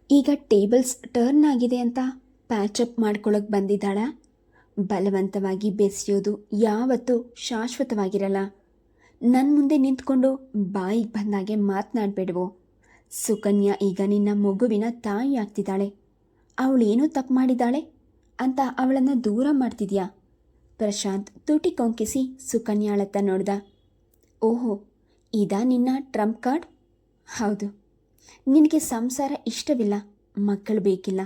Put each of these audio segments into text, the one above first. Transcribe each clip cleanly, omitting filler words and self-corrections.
ಈಗ tables turn ಆಗಿದೆ ಅಂತ ಪ್ಯಾಚಪ್ ಮಾಡ್ಕೊಳ್ಳೋಕೆ ಬಂದಿದ್ದಾಳ. ಬಲವಂತವಾಗಿ ಬೆಸೆಯೋದು ಯಾವತ್ತೂ ಶಾಶ್ವತವಾಗಿರಲ್ಲ. ನನ್ನ ಮುಂದೆ ನಿಂತ್ಕೊಂಡು ಬಾಯಿಗೆ ಬಂದಾಗೆ ಮಾತನಾಡಬೇಡವೋ. ಸುಕನ್ಯಾ ಈಗ ನಿನ್ನ ಮಗುವಿನ ತಾಯಿ ಆಗ್ತಿದ್ದಾಳೆ. ಅವಳೇನೋ ತಪ್ಪು ಮಾಡಿದ್ದಾಳೆ ಅಂತ ಅವಳನ್ನು ದೂರ ಮಾಡ್ತಿದ್ಯಾ? ಪ್ರಶಾಂತ್ ತುಟಿ ಕೊಂಕಿಸಿ ಸುಕನ್ಯಾಳತ್ತ ನೋಡ್ದ. ಓಹೋ, ಇದಾ ನಿನ್ನ ಟ್ರಂಪ್ ಕಾರ್ಡ್? ಹೌದು. ನಿನಗೆ ಸಂಸಾರ ಇಷ್ಟವಿಲ್ಲ, ಮಕ್ಕಳು ಬೇಕಿಲ್ಲ,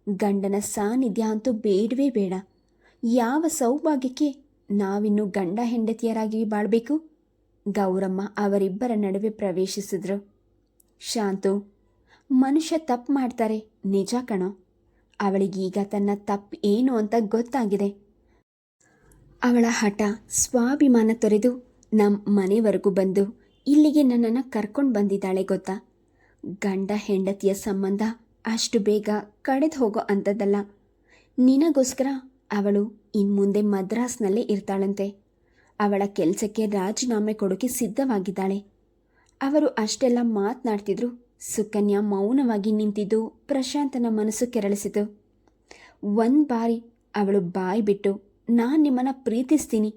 ಗಂಡನ ಸಾನ್ನಿಧ್ಯ ಅಂತೂ ಬೇಡವೇ ಬೇಡ. ಯಾವ ಸೌಭಾಗ್ಯಕ್ಕೆ ನಾವಿನ್ನು ಗಂಡ ಹೆಂಡತಿಯರಾಗಿ ಬಾಳಬೇಕು? ಗೌರಮ್ಮ ಅವರಿಬ್ಬರ ನಡುವೆ ಪ್ರವೇಶಿಸಿದ್ರು. ಶಾಂತು, ಮನುಷ್ಯ ತಪ್ಪು ಮಾಡ್ತಾರೆ ನಿಜ ಕಣೋ. ಅವಳಿಗೀಗ ತನ್ನ ತಪ್ಪು ಏನು ಅಂತ ಗೊತ್ತಾಗಿದೆ. ಅವಳ ಹಠ ಸ್ವಾಭಿಮಾನ ತೊರೆದು ನಮ್ಮ ಮನೆವರೆಗೂ ಬಂದು ಇಲ್ಲಿಗೆ ನನ್ನನ್ನು ಕರ್ಕೊಂಡು ಬಂದಿದ್ದಾಳೆ ಗೊತ್ತಾ. ಗಂಡ ಹೆಂಡತಿಯ ಸಂಬಂಧ ಅಷ್ಟು ಬೇಗ ಕಳೆದು ಹೋಗೋ ಅಂಥದ್ದಲ್ಲ. ನಿನಗೋಸ್ಕರ ಅವಳು ಇನ್ಮುಂದೆ ಮದ್ರಾಸ್ನಲ್ಲೇ ಇರ್ತಾಳಂತೆ. ಅವಳ ಕೆಲಸಕ್ಕೆ ರಾಜೀನಾಮೆ ಕೊಡೋಕೆ ಸಿದ್ಧವಾಗಿದ್ದಾಳೆ. ಅವರು ಅಷ್ಟೆಲ್ಲ ಮಾತನಾಡ್ತಿದ್ರು. ಸುಕನ್ಯಾ ಮೌನವಾಗಿ ನಿಂತಿದ್ದು ಪ್ರಶಾಂತನ ಮನಸ್ಸು ಕೆರಳಿಸಿತು. ಒಂದು ಬಾರಿ ಅವಳು ಬಾಯಿ ಬಿಟ್ಟು, ನಾನು ನಿಮ್ಮನ್ನು ಪ್ರೀತಿಸ್ತೀನಿ,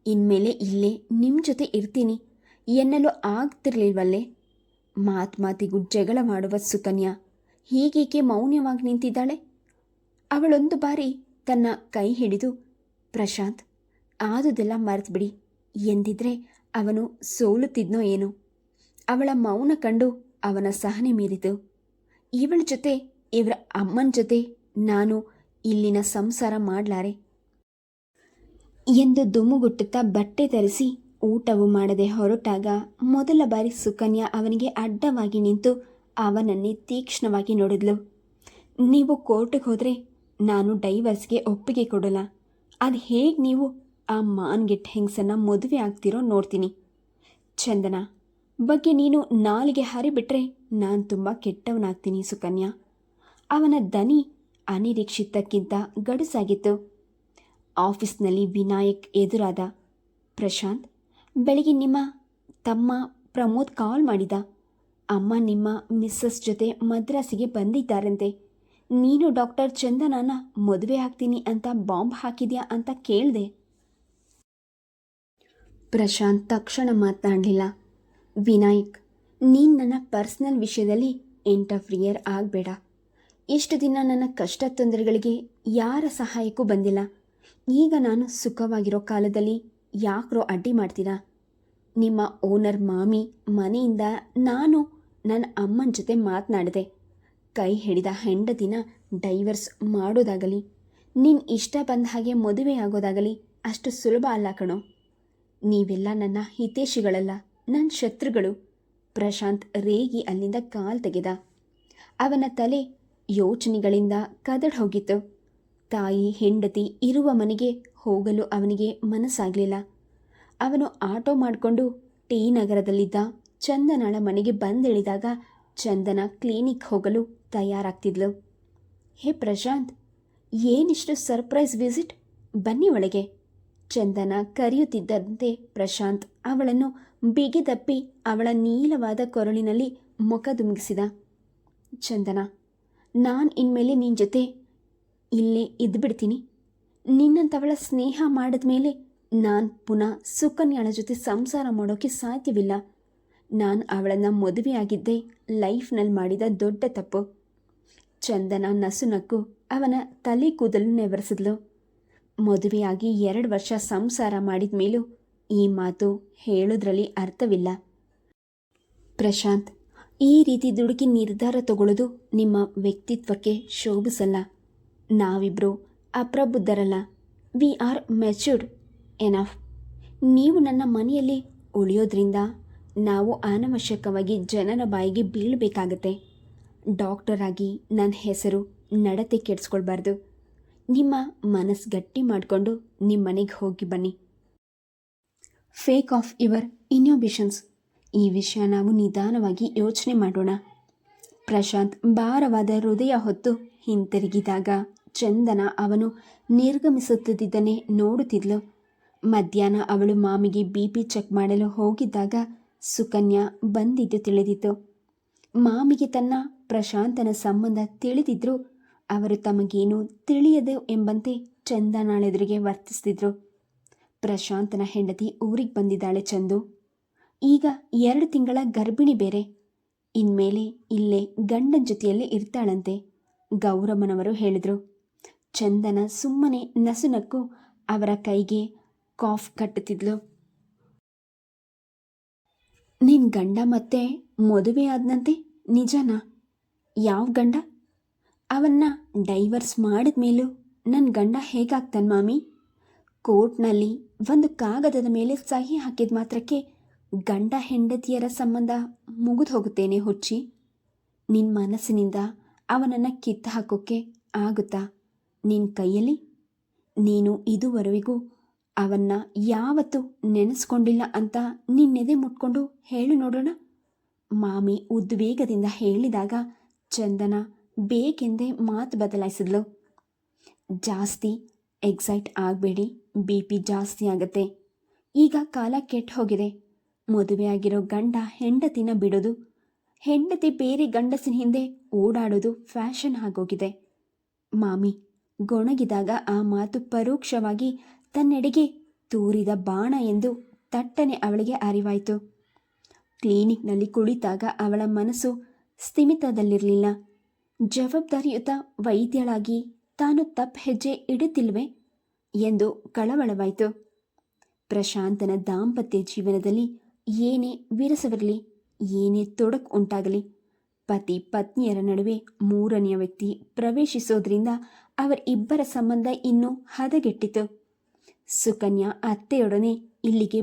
ಇನ್ಮೇಲೆ ಇಲ್ಲೇ ನಿಮ್ಮ ಜೊತೆ ಇರ್ತೀನಿ ಎನ್ನಲು ಆಗ್ತಿರ್ಲಿಲ್ವಲ್ಲೇ. ಮಾತಿಗೂ ಜಗಳ ಮಾಡುವ ಸುಕನ್ಯಾ ಹೀಗೇಕೆ ಮೌನ್ಯವಾಗಿ ನಿಂತಿದ್ದಾಳೆ? ಅವಳೊಂದು ಬಾರಿ ತನ್ನ ಕೈ ಹಿಡಿದು, ಪ್ರಶಾಂತ್, ಆದುದೆಲ್ಲ ಮರೆತುಬಿಡಿ ಎಂದಿದ್ರೆ ಅವನು ಸೋಲುತ್ತಿದ್ನೋ ಏನೋ. ಅವಳ ಮೌನ ಕಂಡು ಅವನ ಸಹನೆ ಮೀರಿತು. ಇವಳ ಜೊತೆ, ಇವರ ಅಮ್ಮನ ಜೊತೆ ನಾನು ಇಲ್ಲಿನ ಸಂಸಾರ ಮಾಡಲಾರೆ ಎಂದು ದುಮ್ಮುಗುಟ್ಟುತ್ತಾ ಬಟ್ಟೆ ಧರಿಸಿ ಊಟವು ಮಾಡದೆ ಹೊರಟಾಗ ಮೊದಲ ಬಾರಿ ಸುಕನ್ಯಾ ಅವನಿಗೆ ಅಡ್ಡವಾಗಿ ನಿಂತು ಅವನನ್ನೇ ತೀಕ್ಷ್ಣವಾಗಿ ನೋಡಿದ್ಲು. ನೀವು ಕೋರ್ಟಿಗೆ ಹೋದರೆ ನಾನು ಡೈವರ್ಸ್ಗೆ ಒಪ್ಪಿಗೆ ಕೊಡಲ್ಲ. ಅದು ಹೇಗೆ ನೀವು ಆ ಮಾನ್ಗೆಟ್ಟ ಹೆಂಗಸನ್ನು ಮದುವೆ ಆಗ್ತಿರೋ ನೋಡ್ತೀನಿ. ಚಂದನ ಬಗ್ಗೆ ನೀನು ನಾಲಿಗೆ ಹರಿಬಿಟ್ರೆ ನಾನು ತುಂಬ ಕೆಟ್ಟವನಾಗ್ತೀನಿ ಸುಕನ್ಯಾ. ಅವನ ದನಿ ಅನಿರೀಕ್ಷಿತಕ್ಕಿಂತ ಗಡುಸಾಗಿತ್ತು. ಆಫೀಸ್ನಲ್ಲಿ ವಿನಾಯಕ್ ಎದುರಾದ. ಪ್ರಶಾಂತ್, ಬೆಳಿಗ್ಗೆ ನಿಮ್ಮ ತಮ್ಮ ಪ್ರಮೋದ್ ಕಾಲ್ ಮಾಡಿದ. ಅಮ್ಮ ನಿಮ್ಮ ಮಿಸ್ಸಸ್ ಜೊತೆ ಮದ್ರಾಸಿಗೆ ಬಂದಿದ್ದಾರಂತೆ. ನೀನು ಡಾಕ್ಟರ್ ಚಂದನನ ಮದುವೆ ಆಗ್ತೀನಿ ಅಂತ ಬಾಂಬ್ ಹಾಕಿದ್ಯಾ ಅಂತ ಕೇಳಿದೆ. ಪ್ರಶಾಂತ್ ತಕ್ಷಣ ಮಾತನಾಡಲಿಲ್ಲ. ವಿನಾಯಕ್, ನೀನು ನನ್ನ ಪರ್ಸ್ನಲ್ ವಿಷಯದಲ್ಲಿ ಇಂಟರ್ಫಿಯರ್ ಆಗಬೇಡ. ಇಷ್ಟು ದಿನ ನನ್ನ ಕಷ್ಟ ತೊಂದರೆಗಳಿಗೆ ಯಾರ ಸಹಾಯಕ್ಕೂ ಬಂದಿಲ್ಲ. ಈಗ ನಾನು ಸುಖವಾಗಿರೋ ಕಾಲದಲ್ಲಿ ಯಾಕ್ರೋ ಅಡ್ಡಿ ಮಾಡ್ತೀರಾ? ನಿಮ್ಮ ಓನರ್ ಮಾಮಿ ಮನೆಯಿಂದ ನಾನು ನನ್ನ ಅಮ್ಮನ ಜೊತೆ ಮಾತನಾಡಿದೆ. ಕೈ ಹಿಡಿದ ಹೆಂಡತಿನ ಡೈವರ್ಸ್ ಮಾಡೋದಾಗಲಿ, ನಿನ್ನ ಇಷ್ಟ ಬಂದ ಹಾಗೆ ಮದುವೆ ಆಗೋದಾಗಲಿ ಅಷ್ಟು ಸುಲಭ ಅಲ್ಲ ಕಣೋ. ನೀವೆಲ್ಲ ನನ್ನ ಹಿತೈಷಿಗಳಲ್ಲ, ನನ್ನ ಶತ್ರುಗಳು. ಪ್ರಶಾಂತ್ ರೇಗಿ ಅಲ್ಲಿಂದ ಕಾಲ್ ತೆಗೆದ. ಅವನ ತಲೆ ಯೋಚನೆಗಳಿಂದ ಕದಡ್ ಹೋಗಿತ್ತು. ತಾಯಿ ಹೆಂಡತಿ ಇರುವ ಮನೆಗೆ ಹೋಗಲು ಅವನಿಗೆ ಮನಸ್ಸಾಗಲಿಲ್ಲ. ಅವನು ಆಟೋ ಮಾಡಿಕೊಂಡು ಟಿ ನಗರದಲ್ಲಿದ್ದ ಚಂದನಳ ಮನೆಗೆ ಬಂದಿಳಿದಾಗ ಚಂದನ ಕ್ಲಿನಿಕ್ ಹೋಗಲು ತಯಾರಾಗ್ತಿದ್ಲು. ಹೇ ಪ್ರಶಾಂತ್, ಏನಿಷ್ಟು ಸರ್ಪ್ರೈಸ್ ವಿಸಿಟ್, ಬನ್ನಿ ಒಳಗೆ. ಚಂದನ ಕರೆಯುತ್ತಿದ್ದಂತೆ ಪ್ರಶಾಂತ್ ಅವಳನ್ನು ಬಿಗಿದಪ್ಪಿ ಅವಳ ನೀಲವಾದ ಕೊರಳಿನಲ್ಲಿ ಮುಖ ದುಮುಗಿಸಿದ. ಚಂದನ, ನಾನು ಇನ್ಮೇಲೆ ನಿನ್ನ ಜೊತೆ ಇಲ್ಲೇ ಇದ್ದುಬಿಡ್ತೀನಿ. ನಿನ್ನಂಥವಳ ಸ್ನೇಹ ಮಾಡಿದ ಮೇಲೆ ನಾನು ಪುನಃ ಸುಕನ್ಯಾಳ ಜೊತೆ ಸಂಸಾರ ಮಾಡೋಕ್ಕೆ ಸಾಧ್ಯವಿಲ್ಲ. ನಾನು ಅವಳನ್ನು ಮದುವೆಯಾಗಿದ್ದೇ ಲೈಫ್ನಲ್ಲಿ ಮಾಡಿದ ದೊಡ್ಡ ತಪ್ಪು. ಚಂದನ ನಸುನಕ್ಕು ಅವನ ತಲೆ ಕೂದಲು ನೆವರಿಸಿದ್ಲು. ಮದುವೆಯಾಗಿ 2 ವರ್ಷ ಸಂಸಾರ ಮಾಡಿದ ಮೇಲೂ ಈ ಮಾತು ಹೇಳೋದ್ರಲ್ಲಿ ಅರ್ಥವಿಲ್ಲ. ಪ್ರಶಾಂತ್, ಈ ರೀತಿ ದುಡುಕಿ ನಿರ್ಧಾರ ತಗೊಳ್ಳೋದು ನಿಮ್ಮ ವ್ಯಕ್ತಿತ್ವಕ್ಕೆ ಶೋಭಿಸಲ್ಲ. ನಾವಿಬ್ಬರು ಅಪ್ರಬುದ್ಧರಲ್ಲ. We are matured enough. ನೀವು ನನ್ನ ಮನೆಯಲ್ಲಿ ಉಳಿಯೋದ್ರಿಂದ ನಾವು ಅನವಶ್ಯಕವಾಗಿ ಜನರ ಬಾಯಿಗೆ ಬೀಳಬೇಕಾಗತ್ತೆ. ಡಾಕ್ಟರ್ ಆಗಿ ನನ್ನ ಹೆಸರು ನಡತೆ ಕೆಡಿಸ್ಕೊಳ್ಬಾರ್ದು. ನಿಮ್ಮ ಮನಸ್ಸು ಗಟ್ಟಿ ಮಾಡಿಕೊಂಡು ನಿಮ್ಮ ಮನೆಗೆ ಹೋಗಿ ಬನ್ನಿ. Fake of your inhibitions. ಈ ವಿಷಯ ನಾವು ನಿಧಾನವಾಗಿ ಯೋಚನೆ ಮಾಡೋಣ. ಪ್ರಶಾಂತ್ ಭಾರವಾದ ಹೃದಯ ಹೊತ್ತು ಹಿಂತಿರುಗಿದಾಗ ಚಂದನ ಅವನು ನಿರ್ಗಮಿಸುತ್ತಿದ್ದನ್ನೇ ನೋಡುತ್ತಿದ್ಲು. ಮಧ್ಯಾಹ್ನ ಅವಳು ಮಾಮಿಗೆ BP ಚೆಕ್ ಮಾಡಲು ಹೋಗಿದ್ದಾಗ ಸುಕನ್ಯಾ ಬಂದಿದ್ದು ತಿಳಿದಿತ್ತು. ಮಾಮಿಗೆ ತನ್ನ ಪ್ರಶಾಂತನ ಸಂಬಂಧ ತಿಳಿದಿದ್ರೂ ಅವರು ತಮಗೇನು ತಿಳಿಯದು ಎಂಬಂತೆ ಚಂದನಾಳೆದುರಿಗೆ ವರ್ತಿಸ್ತಿದ್ರು. ಪ್ರಶಾಂತನ ಹೆಂಡತಿ ಊರಿಗೆ ಬಂದಿದ್ದಾಳೆ ಚಂದು. ಈಗ 2 ತಿಂಗಳ ಗರ್ಭಿಣಿ ಬೇರೆ. ಇನ್ಮೇಲೆ ಇಲ್ಲೇ ಗಂಡನ ಜೊತೆಯಲ್ಲೇ ಇರ್ತಾಳಂತೆ, ಗೌರಮ್ಮನವರು ಹೇಳಿದ್ರು. ಚಂದನ ಸುಮ್ಮನೆ ನಸುನಕ್ಕು ಅವರ ಕೈಗೆ ಕಾಫ್ ಕಟ್ಟುತ್ತಿದ್ಲು. ನಿನ್ನ ಗಂಡ ಮತ್ತೆ ಮದುವೆ ಆದನಂತೆ, ನಿಜನಾ? ಯಾವ ಗಂಡ? ಅವನ್ನ ಡೈವರ್ಸ್ ಮಾಡಿದ ಮೇಲೂ ನನ್ನ ಗಂಡ ಹೇಗಾಗ್ತಾನೆ ಮಾಮಿ? ಕೋರ್ಟ್ನಲ್ಲಿ ಒಂದು ಕಾಗದದ ಮೇಲೆ ಸಹಿ ಹಾಕಿದ ಮಾತ್ರಕ್ಕೆ ಗಂಡ ಹೆಂಡತಿಯರ ಸಂಬಂಧ ಮುಗಿದು ಹೋಗುತ್ತೇನೆ ಹುಚ್ಚಿ? ನಿನ್ನ ಮನಸ್ಸಿನಿಂದ ಅವನನ್ನು ಕಿತ್ತು ಹಾಕೋಕ್ಕೆ ಆಗುತ್ತಾ ನಿನ್ನ ಕೈಯಲ್ಲಿ? ನೀನು ಇದುವರೆಗೂ ಅವನ್ನ ಯಾವತ್ತೂ ನೆನೆಸ್ಕೊಂಡಿಲ್ಲ ಅಂತ ನಿನ್ನೆದೆ ಮುಟ್ಕೊಂಡು ಹೇಳು ನೋಡೋಣ. ಮಾಮಿ ಉದ್ವೇಗದಿಂದ ಹೇಳಿದಾಗ ಚಂದನ ಬೇಕೆಂದೇ ಮಾತು ಬದಲಾಯಿಸಿದ್ಲು. ಜಾಸ್ತಿ ಎಕ್ಸೈಟ್ ಆಗಬೇಡಿ, BP ಜಾಸ್ತಿ ಆಗತ್ತೆ. ಈಗ ಕಾಲ ಕೆಟ್ಟು ಹೋಗಿದೆ. ಮದುವೆ ಆಗಿರೋ ಗಂಡ ಹೆಂಡತಿನ ಬಿಡೋದು, ಹೆಂಡತಿ ಬೇರೆ ಗಂಡಸಿನ ಹಿಂದೆ ಓಡಾಡೋದು ಫ್ಯಾಷನ್ ಆಗೋಗಿದೆ. ಮಾಮಿ ಗೊಣಗಿದಾಗ ಆ ಮಾತು ಪರೋಕ್ಷವಾಗಿ ತನ್ನೆಡೆಗೆ ತೂರಿದ ಬಾಣ ಎಂದು ತಟ್ಟನೆ ಅವಳಿಗೆ ಅರಿವಾಯಿತು. ಕ್ಲಿನಿಕ್ನಲ್ಲಿ ಕುಳಿತಾಗ ಅವಳ ಮನಸ್ಸು ಸ್ಥಿಮಿತದಲ್ಲಿರಲಿಲ್ಲ. ಜವಾಬ್ದಾರಿಯುತ ವೈದ್ಯಳಾಗಿ ತಾನು ತಪ್ಪು ಹೆಜ್ಜೆ ಇಡುತ್ತಿಲ್ವೇ ಎಂದು ಕಳವಳವಾಯಿತು. ಪ್ರಶಾಂತನ ದಾಂಪತ್ಯ ಜೀವನದಲ್ಲಿ ಏನೇ ವಿರಸವಿರಲಿ, ಏನೇ ತೊಡಕು ಉಂಟಾಗಲಿ, ಪತಿ ಪತ್ನಿಯರ ನಡುವೆ 3ನೇ ವ್ಯಕ್ತಿ ಪ್ರವೇಶಿಸೋದ್ರಿಂದ ಅವರಿಬ್ಬರ ಸಂಬಂಧ ಇನ್ನೂ ಹದಗೆಟ್ಟಿತು. ಸುಕನ್ಯಾ ಅತ್ತೆಯೊಡನೆ ಇಲ್ಲಿಗೆ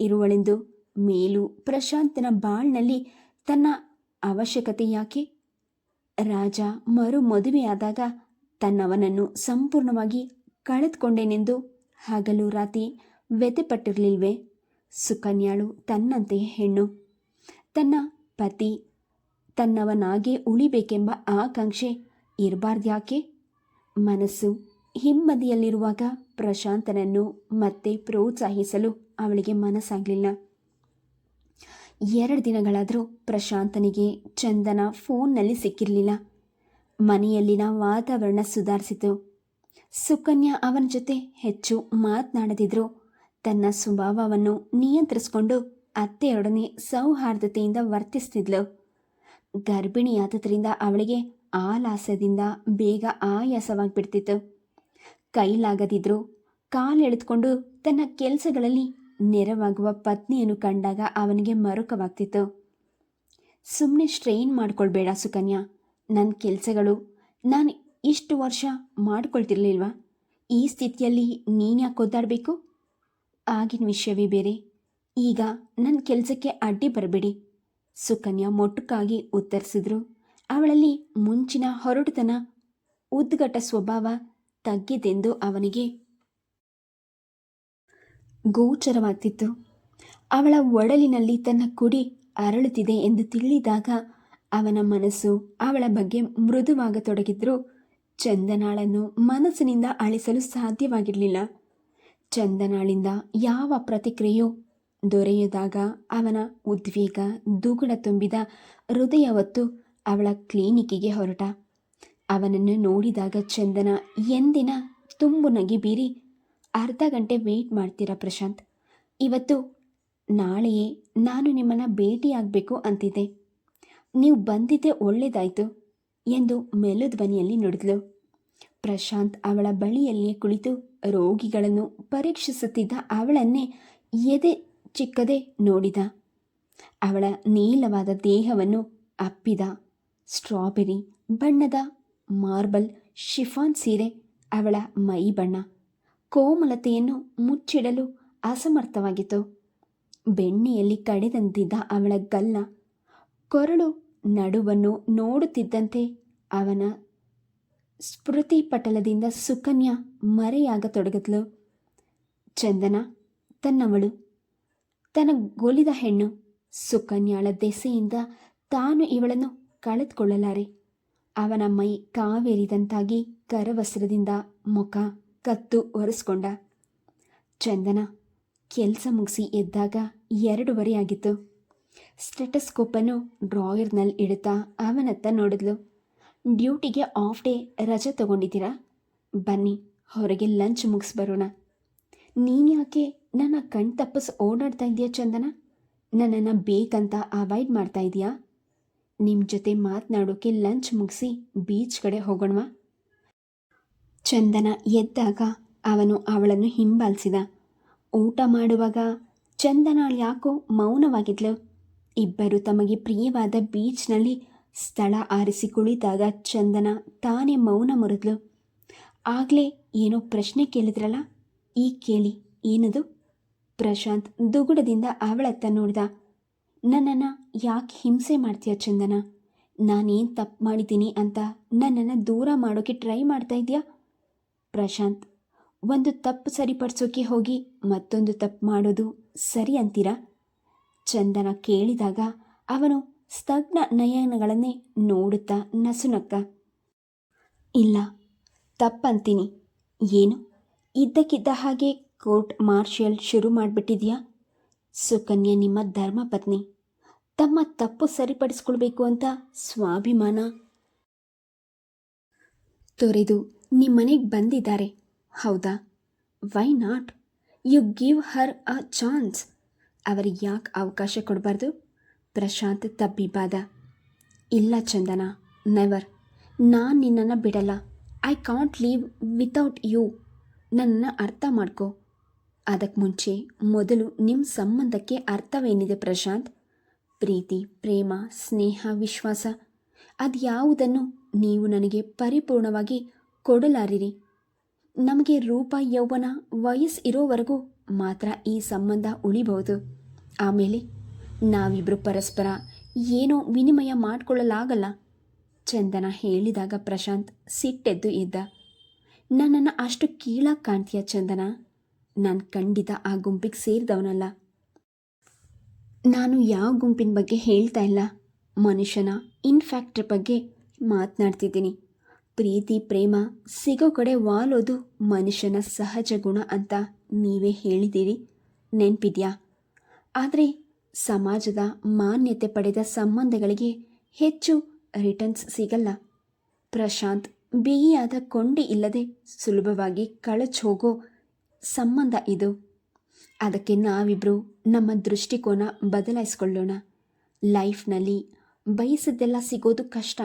ಇರುವಳೆಂದು ಮೇಲೂ ಪ್ರಶಾಂತನ ಬಾಳ್ನಲ್ಲಿ ತನ್ನ ಅವಶ್ಯಕತೆ ಯಾಕೆ? ರಾಜ ಮರು ಮದುವೆಯಾದಾಗ ತನ್ನವನನ್ನು ಸಂಪೂರ್ಣವಾಗಿ ಕಳೆದುಕೊಂಡೇನೆಂದು ಹಗಲು ರಾತ್ರಿ ವ್ಯಥೆಪಟ್ಟಿರಲಿಲ್ವೇ? ಸುಕನ್ಯಾಳು ತನ್ನಂತೆಯೇ ಹೆಣ್ಣು. ತನ್ನ ಪತಿ ತನ್ನವನಾಗೇ ಉಳಿಬೇಕೆಂಬ ಆಕಾಂಕ್ಷೆ ಇರಬಾರ್ದ್ಯಾಕೆ? ಮನಸ್ಸು ಹಿಂಬದಿಯಲ್ಲಿರುವಾಗ ಪ್ರಶಾಂತನನ್ನು ಮತ್ತೆ ಪ್ರೋತ್ಸಾಹಿಸಲು ಅವಳಿಗೆ ಮನಸ್ಸಾಗಲಿಲ್ಲ. 2 ದಿನಗಳಾದರೂ ಪ್ರಶಾಂತನಿಗೆ ಚಂದನ ಫೋನ್ನಲ್ಲಿ ಸಿಕ್ಕಿರಲಿಲ್ಲ. ಮನೆಯಲ್ಲಿನ ವಾತಾವರಣ ಸುಧಾರಿಸಿತು. ಸುಕನ್ಯಾ ಅವನ ಜೊತೆ ಹೆಚ್ಚು ಮಾತನಾಡದಿದ್ರೂ ತನ್ನ ಸ್ವಭಾವವನ್ನು ನಿಯಂತ್ರಿಸಿಕೊಂಡು ಅತ್ತೆಯೊಡನೆ ಸೌಹಾರ್ದತೆಯಿಂದ ವರ್ತಿಸ್ತಿದ್ಲು. ಗರ್ಭಿಣಿಯಾದದ್ರಿಂದ ಅವಳಿಗೆ ಆಲಾಸದಿಂದ ಬೇಗ ಆಯಾಸವಾಗಿಬಿಡ್ತಿತ್ತು. ಕೈಲಾಗದಿದ್ರೂ ಕಾಲೆಳೆದುಕೊಂಡು ತನ್ನ ಕೆಲಸಗಳಲ್ಲಿ ನೆರವಾಗುವ ಪತ್ನಿಯನ್ನು ಕಂಡಾಗ ಅವನಿಗೆ ಮರುಕವಾಗ್ತಿತ್ತು. ಸುಮ್ಮನೆ ಸ್ಟ್ರೈನ್ ಮಾಡ್ಕೊಳ್ಬೇಡ ಸುಕನ್ಯಾ, ನನ್ನ ಕೆಲಸಗಳು ನಾನು ಇಷ್ಟು ವರ್ಷ ಮಾಡ್ಕೊಳ್ತಿರ್ಲಿಲ್ವಾ? ಈ ಸ್ಥಿತಿಯಲ್ಲಿ ನೀನ್ಯಾಕೆ ಒದ್ದಾಡಬೇಕು? ಆಗಿನ ವಿಷಯವೇ ಬೇರೆ, ಈಗ ನನ್ನ ಕೆಲಸಕ್ಕೆ ಅಡ್ಡಿ ಬರಬೇಡಿ, ಸುಕನ್ಯಾ ಮೊಟುಕಾಗಿ ಉತ್ತರಿಸಿದ್ರು. ಅವಳಲ್ಲಿ ಮುಂಚಿನ ಹೊರಟುತನ, ಉದ್ಗಟ ಸ್ವಭಾವ ತಗ್ಗಿದೆಂದು ಅವನಿಗೆ ಗೋಚರವಾಗ್ತಿತ್ತು. ಅವಳ ಒಡಲಿನಲ್ಲಿ ತನ್ನ ಕುಡಿ ಅರಳುತ್ತಿದೆ ಎಂದು ತಿಳಿದಾಗ ಅವನ ಮನಸ್ಸು ಅವಳ ಬಗ್ಗೆ ಮೃದುವಾಗತೊಡಗಿದ್ರೂ ಚಂದನಾಳನ್ನು ಮನಸ್ಸಿನಿಂದ ಅಳಿಸಲು ಸಾಧ್ಯವಾಗಿರಲಿಲ್ಲ. ಚಂದನಾಳಿಂದ ಯಾವ ಪ್ರತಿಕ್ರಿಯೆಯೂ ದೊರೆಯದಾಗ ಅವನ ಉದ್ವೇಗ ದುಗುಡ ತುಂಬಿದ ಹೃದಯ ಹೊತ್ತು ಅವಳ ಕ್ಲಿನಿಕ್ಕಿಗೆ ಹೊರಟ. ಅವನನ್ನು ನೋಡಿದಾಗ ಚಂದನ ಎಂದಿನ ತುಂಬು ನಗೆ ಬೀರಿ, ಅರ್ಧ ಗಂಟೆ ವೆಯ್ಟ್ ಮಾಡ್ತೀರಾ ಪ್ರಶಾಂತ್? ಇವತ್ತು ನಾಳೆಯೇ ನಾನು ನಿಮ್ಮನ್ನು ಭೇಟಿಯಾಗಬೇಕು ಅಂತಿದ್ದೆ. ನೀವು ಬಂದಿದ್ದೇ ಒಳ್ಳೆಯದಾಯಿತು ಎಂದು ಮೆಲ್ಲು ಧ್ವನಿಯಲ್ಲಿ ನುಡಿದ್ಲು. ಪ್ರಶಾಂತ್ ಅವಳ ಬಳಿಯಲ್ಲಿಯೇ ಕುಳಿತು ರೋಗಿಗಳನ್ನು ಪರೀಕ್ಷಿಸುತ್ತಿದ್ದ ಅವಳನ್ನೇ ಎದೆ ಚಿಕ್ಕದೆ ನೋಡಿದ. ಅವಳ ನೀಲವಾದ ದೇಹವನ್ನು ಅಪ್ಪಿದ ಸ್ಟ್ರಾಬೆರಿ ಬಣ್ಣದ ಮಾರ್ಬಲ್ ಶಿಫಾನ್ ಸೀರೆ ಅವಳ ಮೈ ಬಣ್ಣ ಕೋಮಲತೆಯನ್ನು ಮುಚ್ಚಿಡಲು ಅಸಮರ್ಥವಾಗಿತ್ತು. ಬೆಣ್ಣೆಯಲ್ಲಿ ಕಡೆದಂತಿದ್ದ ಅವಳ ಗಲ್ಲ ಕೊರಳು ನಡುವನ್ನು ನೋಡುತ್ತಿದ್ದಂತೆ ಅವನ ಸ್ಮೃತಿ ಪಟಲದಿಂದ ಸುಕನ್ಯಾ ಮರೆಯಾಗತೊಡಗಿದ್ಲು. ಚಂದನ ತನ್ನವಳು, ತನ್ನ ಗೊಲಿದ ಹೆಣ್ಣು. ಸುಕನ್ಯಾಳ ದೆಸೆಯಿಂದ ತಾನು ಇವಳನ್ನು ಕಳೆದುಕೊಳ್ಳಲಾರೆ. ಅವನ ಮೈ ಕಾವೇರಿದಂತಾಗಿ ಕರವಸ್ತ್ರದಿಂದ ಮುಖ ಕತ್ತು ಒರೆಸ್ಕೊಂಡ. ಚಂದನ ಕೆಲಸ ಮುಗಿಸಿ ಎದ್ದಾಗ 2:30 ಆಗಿತ್ತು. ಸ್ಟೆಟಸ್ಕೋಪನ್ನು ಡ್ರಾಯರ್ನಲ್ಲಿ ಇಡುತ್ತಾ ಅವನತ್ತ ನೋಡಿದ್ಲು. ಡ್ಯೂಟಿಗೆ ಆಫ್ ಡೇ ರಜೆ ತಗೊಂಡಿದ್ದೀರಾ? ಬನ್ನಿ ಹೊರಗೆ ಲಂಚ್ ಮುಗಿಸ್ ಬರೋಣ. ನೀನ್ಯಾಕೆ ನನ್ನ ಕಣ್ ತಪ್ಪಿಸ್ ಓಡಾಡ್ತಾ ಇದೆಯಾ ಚಂದನ? ನನ್ನನ್ನು ಬೇಕಂತ ಅವಾಯ್ಡ್ ಮಾಡ್ತಾ ಇದೆಯಾ? ನಿಮ್ಮ ಜೊತೆ ಮಾತನಾಡೋಕೆ ಲಂಚ್ ಮುಗಿಸಿ ಬೀಚ್ ಕಡೆ ಹೋಗೋಣವಾ? ಚಂದನ ಎದ್ದಾಗ ಅವನು ಅವಳನ್ನು ಹಿಂಬಾಲಿಸಿದ. ಊಟ ಮಾಡುವಾಗ ಚಂದನ ಯಾಕೋ ಮೌನವಾಗಿದ್ಲು. ಇಬ್ಬರು ತಮಗೆ ಪ್ರಿಯವಾದ ಬೀಚ್ನಲ್ಲಿ ಸ್ಥಳ ಆರಿಸಿ ಕುಳಿತಾಗ ಚಂದನ ತಾನೇ ಮೌನ ಮುರಿದ್ಲು. ಆಗಲೇ ಏನೋ ಪ್ರಶ್ನೆ ಕೇಳಿದ್ರಲ್ಲ, ಈಗ ಕೇಳಿ. ಏನದು? ಪ್ರಶಾಂತ್ ದುಗುಡದಿಂದ ಅವಳತ್ತ ನೋಡ್ದ. ನನ್ನನ್ನು ಯಾಕೆ ಹಿಂಸೆ ಮಾಡ್ತೀಯ ಚಂದನ? ನಾನೇನು ತಪ್ಪು ಮಾಡಿದ್ದೀನಿ ಅಂತ ನನ್ನನ್ನು ದೂರ ಮಾಡೋಕ್ಕೆ ಟ್ರೈ ಮಾಡ್ತಾ ಇದೆಯಾ? ಪ್ರಶಾಂತ್, ಒಂದು ತಪ್ಪು ಸರಿಪಡಿಸೋಕೆ ಹೋಗಿ ಮತ್ತೊಂದು ತಪ್ಪು ಮಾಡೋದು ಸರಿ ಅಂತೀರಾ? ಚಂದನ ಕೇಳಿದಾಗ ಅವನು ಸ್ತಗ್ನ ನಯನಗಳನ್ನೇ ನೋಡುತ್ತಾ ನಸುನಕ್ಕ. ಇಲ್ಲ, ತಪ್ಪಂತೀನಿ. ಏನು? ಇದ್ದಕ್ಕಿದ್ದ ಹಾಗೆ ಕೋರ್ಟ್ ಮಾರ್ಷಿಯಲ್ ಶುರು ಮಾಡಿಬಿಟ್ಟಿದ್ಯಾ? ಸುಕನ್ಯಾ ನಿಮ್ಮ ಧರ್ಮಪತ್ನಿ. ತಮ್ಮ ತಪ್ಪು ಸರಿಪಡಿಸ್ಕೊಳ್ಬೇಕು ಅಂತ ಸ್ವಾಭಿಮಾನ ತೊರೆದು ನಿಮ್ಮನೆಗೆ ಬಂದಿದ್ದಾರೆ, ಹೌದಾ? Why not? You give her a chance. ಅವರಿಗೆ ಯಾಕೆ ಅವಕಾಶ ಕೊಡಬಾರ್ದು? ಪ್ರಶಾಂತ್ ತಬ್ಬಿಬ್ಬಾದ. ಇಲ್ಲ ಚಂದನ, ನೆವರ್. ನಾನು ನಿನ್ನನ್ನು ಬಿಡಲ್ಲ. I can't leave without you. ನನ್ನನ್ನು ಅರ್ಥ ಮಾಡ್ಕೋ. ಅದಕ್ಕೆ ಮುಂಚೆ ಮೊದಲು ನಿಮ್ಮ ಸಂಬಂಧಕ್ಕೆ ಅರ್ಥವೇನಿದೆ ಪ್ರಶಾಂತ್? ಪ್ರೀತಿ, ಪ್ರೇಮ, ಸ್ನೇಹ, ವಿಶ್ವಾಸ ಅದ್ಯಾವುದನ್ನು ನೀವು ನನಗೆ ಪರಿಪೂರ್ಣವಾಗಿ ಕೊಡಲಾರಿರಿ. ನಮಗೆ ರೂಪ, ಯೌವನ, ವಯಸ್ಸು ಇರೋವರೆಗೂ ಮಾತ್ರ ಈ ಸಂಬಂಧ ಉಳಿಬಹುದು. ಆಮೇಲೆ ನಾವಿಬ್ಬರು ಪರಸ್ಪರ ಏನೋ ವಿನಿಮಯ ಮಾಡಿಕೊಳ್ಳಲಾಗಲ್ಲ. ಚಂದನ ಹೇಳಿದಾಗ ಪ್ರಶಾಂತ್ ಸಿಟ್ಟೆದ್ದು ಇದ್ದ. ನನ್ನನ್ನು ಅಷ್ಟು ಕೀಳಾಗಿ ಕಾಣ್ತೀಯ ಚಂದನ? ನಾನು ಖಂಡಿತ ಆ ಗುಂಪಿಗೆ ಸೇರಿದವನಲ್ಲ. ನಾನು ಯಾವ ಗುಂಪಿನ ಬಗ್ಗೆ ಹೇಳ್ತಾ ಇಲ್ಲ, ಮನುಷ್ಯನ ಇನ್ಫ್ಯಾಕ್ಟ್ರ್ ಬಗ್ಗೆ ಮಾತನಾಡ್ತಿದ್ದೀನಿ. ಪ್ರೀತಿ, ಪ್ರೇಮ ಸಿಗೋ ಕಡೆ ವಾಲೋದು ಮನುಷ್ಯನ ಸಹಜ ಗುಣ ಅಂತ ನೀವೇ ಹೇಳಿದ್ದೀರಿ, ನೆನಪಿದೆಯಾ? ಆದರೆ ಸಮಾಜದ ಮಾನ್ಯತೆ ಪಡೆದ ಸಂಬಂಧಗಳಿಗೆ ಹೆಚ್ಚು ರಿಟರ್ನ್ಸ್ ಸಿಗಲ್ಲ. ಪ್ರಶಾಂತ್, ಬಿಗಿಯಾದ ಕೊಂಡಿ ಇಲ್ಲದೆ ಸುಲಭವಾಗಿ ಕಳಚಿ ಹೋಗೋ ಸಂಬಂಧ ಇದು. ಅದಕ್ಕೆ ನಾವಿಬ್ಬರು ನಮ್ಮ ದೃಷ್ಟಿಕೋನ ಬದಲಾಯಿಸ್ಕೊಳ್ಳೋಣ. ಲೈಫ್ನಲ್ಲಿ ಬಯಸಿದ್ದೆಲ್ಲ ಸಿಗೋದು ಕಷ್ಟ.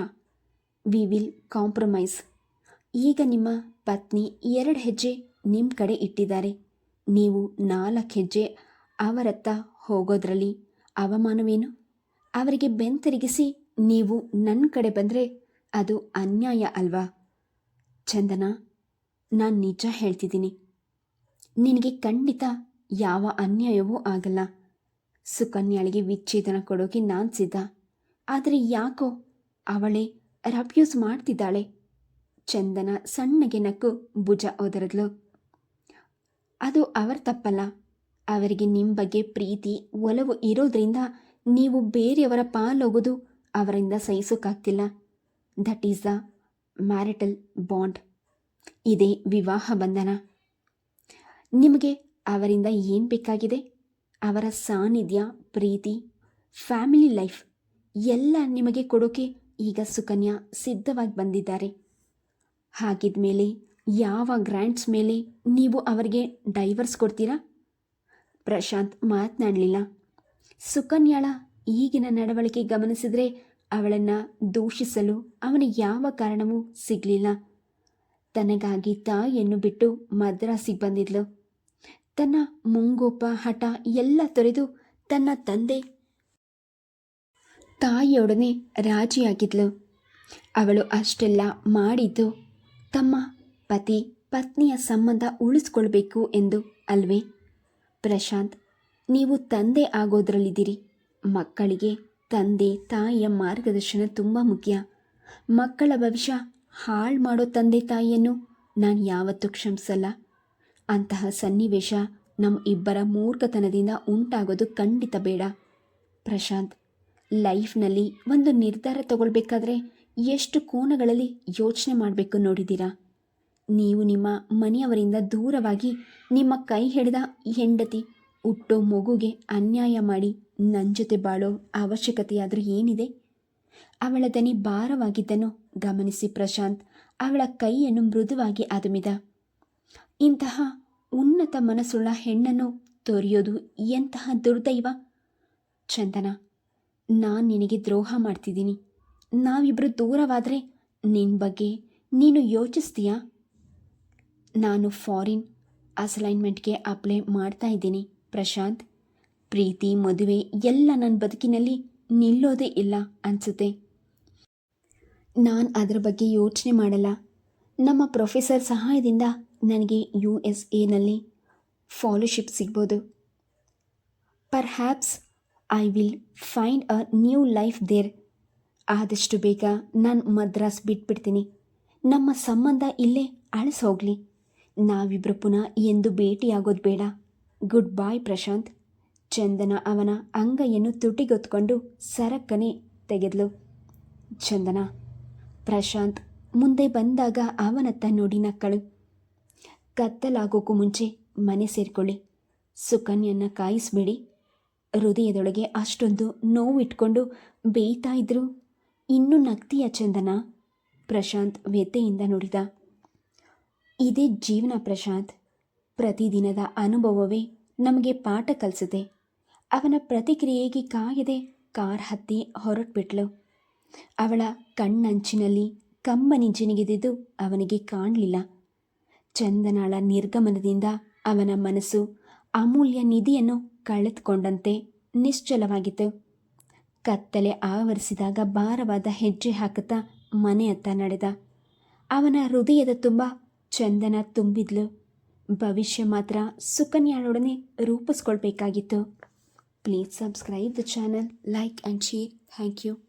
We will compromise. ಈಗ ನಿಮ್ಮ ಪತ್ನಿ 2 ಹೆಜ್ಜೆ ನಿಮ್ಮ ಕಡೆ ಇಟ್ಟಿದ್ದಾರೆ. ನೀವು 4 ಹೆಜ್ಜೆ ಅವರತ್ತ ಹೋಗೋದ್ರಲ್ಲಿ ಅವಮಾನವೇನು? ಅವರಿಗೆ ಬೆಂತಿರುಗಿಸಿ ನೀವು ನನ್ನ ಕಡೆ ಬಂದರೆ ಅದು ಅನ್ಯಾಯ ಅಲ್ವಾ? ಚಂದನ, ನಾನು ನಿಜ ಹೇಳ್ತಿದ್ದೀನಿ. ನಿನಗೆ ಖಂಡಿತ ಯಾವ ಅನ್ಯಾಯವೂ ಆಗಲ್ಲ. ಸುಕನ್ಯಾಳಿಗೆ ವಿಚ್ಛೇದನ ಕೊಡೋಕೆ ನಾನು ಸಿದ್ಧ. ಆದರೆ ಯಾಕೋ ಅವಳೇ ರಬ್ಯೂಸ್ ಮಾಡ್ತಿದ್ದಾಳೆ. ಚಂದನ ಸಣ್ಣಗೆ ನಕ್ಕು ಭುಜ ಒದರಿದ್ಲು. ಅದು ಅವರ ತಪ್ಪಲ್ಲ. ಅವರಿಗೆ ನಿಮ್ಮ ಬಗ್ಗೆ ಪ್ರೀತಿ, ಒಲವು ಇರೋದ್ರಿಂದ ನೀವು ಬೇರೆಯವರ ಪಾಲೋಗೋದು ಅವರಿಂದ ಸಹಿಸೋಕ್ಕಾಗ್ತಿಲ್ಲ. That is the marital bond. ಇದೇ ವಿವಾಹ ಬಂಧನ. ನಿಮಗೆ ಅವರಿಂದ ಏನು ಬೇಕಾಗಿದೆ? ಅವರ ಸಾನ್ನಿಧ್ಯ, ಪ್ರೀತಿ, ಫ್ಯಾಮಿಲಿ ಲೈಫ್ ಎಲ್ಲ ನಿಮಗೆ ಕೊಡೋಕೆ ಈಗ ಸುಕನ್ಯಾ ಸಿದ್ಧವಾಗಿ ಬಂದಿದ್ದಾರೆ. ಹಾಗಿದ್ಮೇಲೆ ಯಾವ ಗ್ರ್ಯಾಂಟ್ಸ್ ಮೇಲೆ ನೀವು ಅವರಿಗೆ ಡೈವರ್ಸ್ ಕೊಡ್ತೀರಾ? ಪ್ರಶಾಂತ್ ಮಾತನಾಡಲಿಲ್ಲ. ಸುಕನ್ಯಾಳ ಈಗಿನ ನಡವಳಿಕೆ ಗಮನಿಸಿದರೆ ಅವಳನ್ನು ದೂಷಿಸಲು ಅವನಿಗೆ ಯಾವ ಕಾರಣವೂ ಸಿಗಲಿಲ್ಲ. ತನಗಾಗಿ ತಾಯಿಯನ್ನು ಬಿಟ್ಟು ಮದ್ರಾಸಿಗೆ ಬಂದಿದ್ಲು. ತನ್ನ ಮುಂಗೋಪ, ಹಠ ಎಲ್ಲ ತೊರೆದು ತನ್ನ ತಂದೆ ತಾಯಿಯೊಡನೆ ರಾಜಿಯಾಗಿದ್ಲು. ಅವಳು ಅಷ್ಟೆಲ್ಲ ಮಾಡಿದ್ದು ತಮ್ಮ ಪತಿ ಪತ್ನಿಯ ಸಂಬಂಧ ಉಳಿಸ್ಕೊಳ್ಬೇಕು ಎಂದು ಅಲ್ವೇ? ಪ್ರಶಾಂತ್, ನೀವು ತಂದೆ ಆಗೋದ್ರಲ್ಲಿದ್ದೀರಿ. ಮಕ್ಕಳಿಗೆ ತಂದೆ ತಾಯಿಯ ಮಾರ್ಗದರ್ಶನ ತುಂಬ ಮುಖ್ಯ. ಮಕ್ಕಳ ಭವಿಷ್ಯ ಹಾಳು ಮಾಡೋ ತಂದೆ ತಾಯಿಯನ್ನು ನಾನು ಯಾವತ್ತೂ ಕ್ಷಮಿಸಲ್ಲ. ಅಂತಹ ಸನ್ನಿವೇಶ ನಮ್ಮ ಇಬ್ಬರ ಮೂರ್ಖತನದಿಂದ ಉಂಟಾಗೋದು ಖಂಡಿತ ಬೇಡ. ಪ್ರಶಾಂತ್, ಲೈಫ್ನಲ್ಲಿ ಒಂದು ನಿರ್ಧಾರ ತಗೊಳ್ಬೇಕಾದ್ರೆ ಎಷ್ಟು ಕೋನಗಳಲ್ಲಿ ಯೋಚನೆ ಮಾಡಬೇಕು ನೋಡಿದ್ದೀರಾ? ನೀವು ನಿಮ್ಮ ಮನೆಯವರಿಂದ ದೂರವಾಗಿ ನಿಮ್ಮ ಕೈ ಹಿಡಿದ ಹೆಂಡತಿ ಹುಟ್ಟೋ ಮಗುಗೆ ಅನ್ಯಾಯ ಮಾಡಿ ನನ್ನ ಜೊತೆ ಬಾಳೋ ಅವಶ್ಯಕತೆಯಾದರೂ ಏನಿದೆ? ಅವಳ ದನಿ ಭಾರವಾಗಿದ್ದನ್ನು ಗಮನಿಸಿ ಪ್ರಶಾಂತ್ ಅವಳ ಕೈಯನ್ನು ಮೃದುವಾಗಿ ಅದುಮಿದ. ಇಂತಹ ಉನ್ನತ ಮನಸ್ಸುಳ್ಳ ಹೆಣ್ಣನ್ನು ತೊರೆಯೋದು ಎಂತಹ ದುರ್ದೈವ. ಚಂದನ, ನಾನು ನಿನಗೆ ದ್ರೋಹ ಮಾಡ್ತಿದ್ದೀನಿ. ನಾವಿಬ್ಬರು ದೂರವಾದರೆ ನಿನ್ನ ಬಗ್ಗೆ ನೀನು ಯೋಚಿಸ್ತೀಯಾ? ನಾನು ಫಾರಿನ್ ಅಸೈನ್ಮೆಂಟ್ಗೆ ಅಪ್ಲೈ ಮಾಡ್ತಾ ಇದ್ದೀನಿ ಪ್ರಶಾಂತ್. ಪ್ರೀತಿ, ಮದುವೆ ಎಲ್ಲ ನನ್ನ ಬದುಕಿನಲ್ಲಿ ನಿಲ್ಲೋದೇ ಇಲ್ಲ ಅನಿಸುತ್ತೆ. ನಾನು ಅದರ ಬಗ್ಗೆ ಯೋಚನೆ ಮಾಡಲ್ಲ. ನಮ್ಮ ಪ್ರೊಫೆಸರ್ ಸಹಾಯದಿಂದ ನನಗೆ USA ಫಾಲೋಶಿಪ್ ಸಿಗ್ಬೋದು. Perhaps I will find a new life there. ಆದಷ್ಟು ಬೇಗ ನಾನು ಮದ್ರಾಸ್ ಬಿಟ್ಬಿಡ್ತೀನಿ. ನಮ್ಮ ಸಂಬಂಧ ಇಲ್ಲೇ ಅಳಿಸ್ ಹೋಗಲಿ. ನಾವಿಬ್ಬರು ಪುನಃ ಎಂದು ಭೇಟಿಯಾಗೋದು ಬೇಡ. ಗುಡ್ ಬಾಯ್ ಪ್ರಶಾಂತ್. ಚಂದನ ಅವನ ಅಂಗೈಯನ್ನು ತುಟಿಗೊತ್ಕೊಂಡು ಸರಕ್ಕನೆ ತೆಗೆದ್ಲು. ಚಂದನ, ಪ್ರಶಾಂತ್ ಮುಂದೆ ಬಂದಾಗ ಅವನತ್ತ ನೋಡಿ ನಕ್ಕಳು. ಕತ್ತಲಾಗೋಕ್ಕೂ ಮುಂಚೆ ಮನೆ ಸೇರಿಕೊಳ್ಳಿ. ಸುಕನ್ಯನ್ನ ಕಾಯಿಸ್ಬೇಡಿ. ಹೃದಯದೊಳಗೆ ಅಷ್ಟೊಂದು ನೋವಿಟ್ಕೊಂಡು ಬೇಯ್ತಾ ಇದ್ರು ಇನ್ನೂ ನಗ್ತೀಯ ಚಂದನ? ಪ್ರಶಾಂತ್ ವ್ಯಥೆಯಿಂದ ನೋಡಿದ. ಇದೇ ಜೀವನ ಪ್ರಶಾಂತ್. ಪ್ರತಿದಿನದ ಅನುಭವವೇ ನಮಗೆ ಪಾಠ ಕಲಿಸುತ್ತೆ. ಅವನ ಪ್ರತಿಕ್ರಿಯೆಗೆ ಕಾಯದೆ ಕಾರ್ ಹತ್ತಿ ಹೊರಟ್ಬಿಟ್ಲು. ಅವಳ ಕಣ್ಣಂಚಿನಲ್ಲಿ ಕಂಬನಿ ಜಿನುಗಿದಿದ್ದು ಅವನಿಗೆ ಕಾಣಲಿಲ್ಲ. ಚಂದನಾಳ ನಿರ್ಗಮನದಿಂದ ಅವನ ಮನಸ್ಸು ಅಮೂಲ್ಯ ನಿಧಿಯನ್ನು ಕಳೆದುಕೊಂಡಂತೆ ನಿಶ್ಚಲವಾಗಿತ್ತು. ಕತ್ತಲೆ ಆವರಿಸಿದಾಗ ಭಾರವಾದ ಹೆಜ್ಜೆ ಹಾಕುತ್ತಾ ಮನೆಯತ್ತ ನಡೆದ. ಅವನ ಹೃದಯದ ತುಂಬ ಚಂದನ ತುಂಬಿದ್ಲು. ಭವಿಷ್ಯ ಮಾತ್ರ ಸುಕನ್ಯಾಳೊಡನೆ ರೂಪಿಸ್ಕೊಳ್ಬೇಕಾಗಿತ್ತು. Please subscribe the channel, like and share. Thank you.